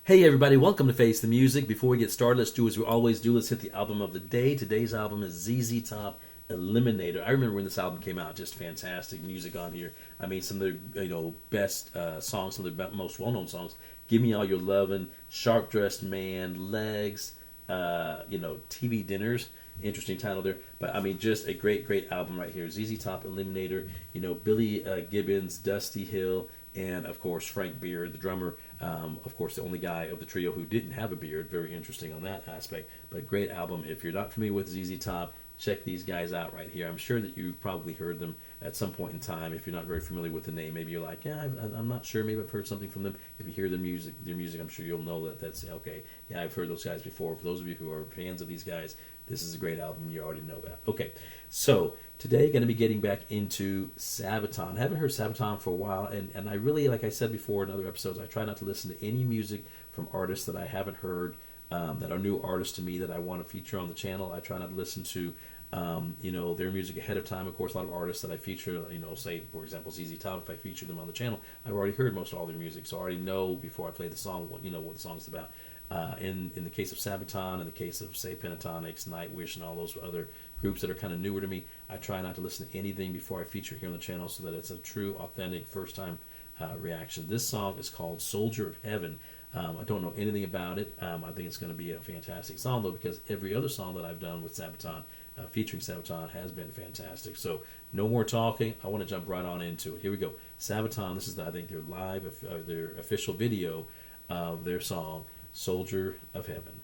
Hey everybody, welcome to Face the Music. Before we get started, let's do as we always do. Let's hit the album of the day. Today's album is ZZ Top Eliminator. I remember when this album came out, just fantastic music on here. I mean, some of the best songs, some of the most well-known songs. Give Me All Your Lovin', Sharp Dressed Man, Legs, TV Dinners. Interesting title there. But I mean, just a great album right here. ZZ Top Eliminator, Billy Gibbons, Dusty Hill, and of course Frank Beard, the drummer. Of course, the only guy of the trio who didn't have a beard. Very interesting on that aspect. But great album. If you're not familiar with ZZ Top, check these guys out right here. I'm sure that you've probably heard them at some point in time. If you're not very familiar with the name, maybe you're like, yeah, I'm not sure. Maybe I've heard something from them. If you hear their music, I'm sure you'll know that's okay. Yeah, I've heard those guys before. For those of you who are fans of these guys, this is a great album. You already know that. Okay, so today going to be getting back into Sabaton. I haven't heard Sabaton for a while, and I really, like I said before in other episodes, I try not to listen to any music from artists that I haven't heard, that are new artists to me that I want to feature on the channel. I try not to listen to their music ahead of time. Of course, a lot of artists that I feature, say, for example, ZZ Top, if I feature them on the channel, I've already heard most of all their music, so I already know before I play the song what the song's about. In the case of Sabaton, in the case of, say, Pentatonics, Nightwish, and all those other groups that are kind of newer to me, I try not to listen to anything before I feature here on the channel so that it's a true, authentic, first-time reaction. This song is called Soldier of Heaven. I don't know anything about it. I think it's going to be a fantastic song, though, because every other song that I've done with Sabaton, featuring Sabaton, has been fantastic. So no more talking. I want to jump right on into it. Here we go. Sabaton, this is, I think, their live, their official video of their song, Soldier of Heaven.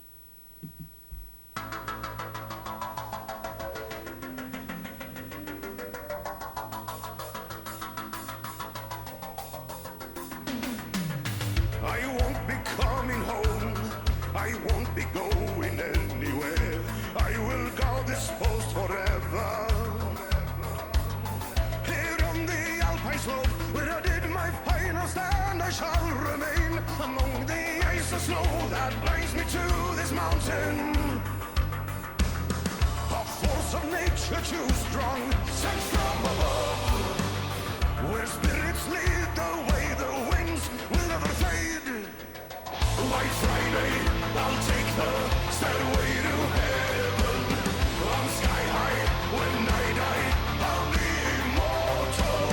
I won't be coming home, I won't be going anywhere. I will guard this post forever. Here on the Alpine slope, where I did my final stand, I shall remain among the ice and snow that binds me to this mountain. A force of nature too strong, sent from above, where spirits lead the way, the wings will never fade. White Friday, I'll take the stairway to heaven. I'm sky high, when I die, I'll be immortal.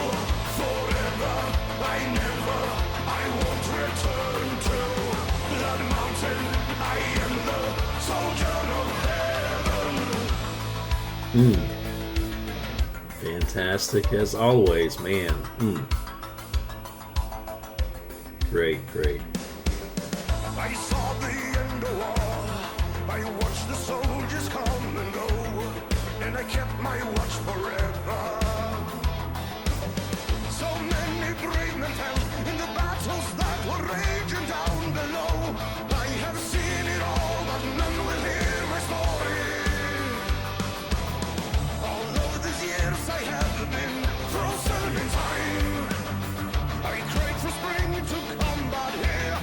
Forever, I won't return to that mountain. I am the soldier of heaven. Fantastic as always, man. Great. I saw the end of war. I watched the soldiers come and go, and I kept my watch forever. So many brave men fell in the battles that were raging down below. I have seen it all, but none will hear my story. All of these years I have been frozen in time. I cried for spring to come, but here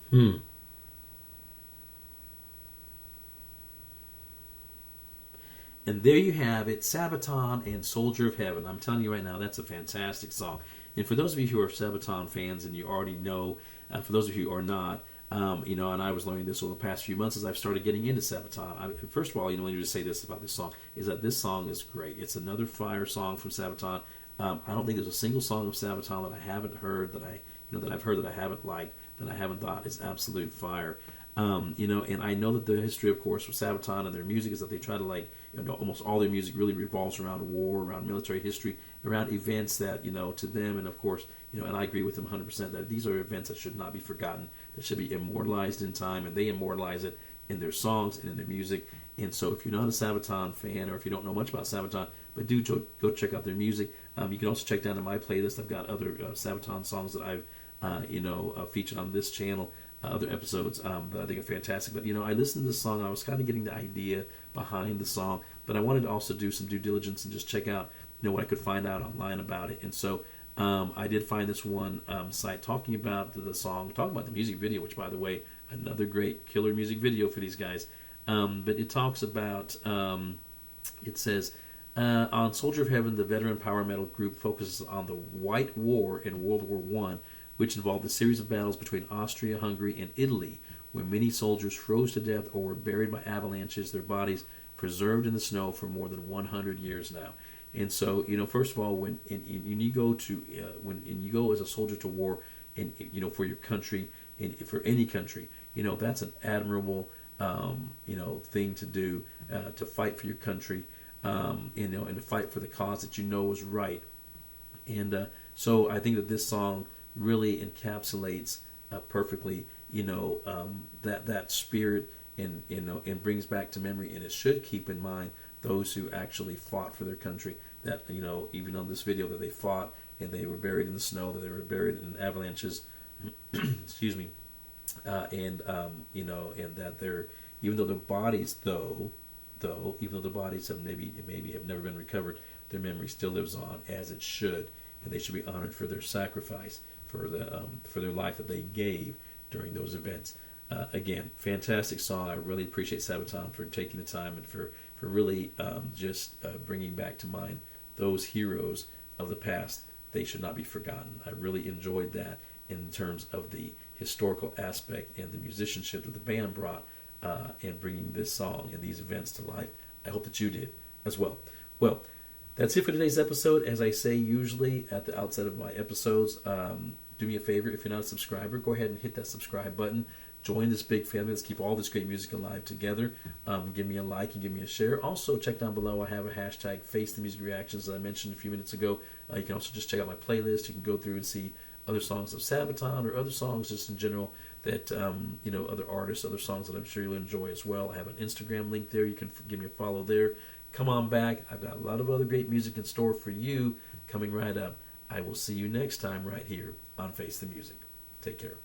Hmm. And there you have it, Sabaton and Soldier of Heaven. I'm telling you right now, that's a fantastic song. And for those of you who are Sabaton fans and you already know, for those of you who are not, and I was learning this over the past few months as I've started getting into Sabaton. First of all, let me just say this about this song, is that this song is great. It's another fire song from Sabaton. I don't think there's a single song of Sabaton that I haven't heard, that I've heard that I haven't liked, that I haven't thought is absolute fire. And I know that the history, of course, with Sabaton and their music is that they try to almost all their music really revolves around war, around military history, around events that, to them, and of course, and I agree with them 100% that these are events that should not be forgotten, that should be immortalized in time, and they immortalize it in their songs and in their music. And so if you're not a Sabaton fan, or if you don't know much about Sabaton, but do go check out their music. You can also check down in my playlist. I've got other Sabaton songs that I've featured on this channel, other episodes that I think are fantastic. But I listened to this song. I was kind of getting the idea behind the song, but I wanted to also do some due diligence and just check out what I could find out online about it. And so I did find this one site talking about the song, talking about the music video, which, by the way, another great killer music video for these guys. But it talks about, it says, on Soldier of Heaven, the veteran power metal group focuses on the White War in World War One, which involved a series of battles between Austria, Hungary, and Italy, where many soldiers froze to death or were buried by avalanches, their bodies preserved in the snow for more than 100 years now. And so, first of all, when you go as a soldier to war, and for your country, and for any country, that's an admirable, thing to do, to fight for your country, and to fight for the cause that is right. And so I think that this song really encapsulates perfectly, that spirit, and brings back to memory, and it should keep in mind those who actually fought for their country. That even on this video, that they fought and they were buried in the snow, that they were buried in avalanches. Excuse me, and that they're, even though their bodies, even though the bodies have maybe have never been recovered, their memory still lives on as it should, and they should be honored for their sacrifice, for their life that they gave during those events. Again, fantastic song. I really appreciate Sabaton for taking the time and for really just bringing back to mind those heroes of the past. They should not be forgotten. I really enjoyed that in terms of the historical aspect and the musicianship that the band brought in bringing this song and these events to life. I hope that you did as well. Well, that's it for today's episode. As I say usually at the outset of my episodes, do me a favor. If you're not a subscriber, go ahead and hit that subscribe button. Join this big family. Let's keep all this great music alive together. Give me a like and give me a share. Also, check down below. I have a hashtag Face the Music Reactions that I mentioned a few minutes ago. You can also just check out my playlist. You can go through and see other songs of Sabaton or other songs just in general that, other artists, other songs that I'm sure you'll enjoy as well. I have an Instagram link there. You can give me a follow there. Come on back. I've got a lot of other great music in store for you coming right up. I will see you next time right here on Face the Music. Take care.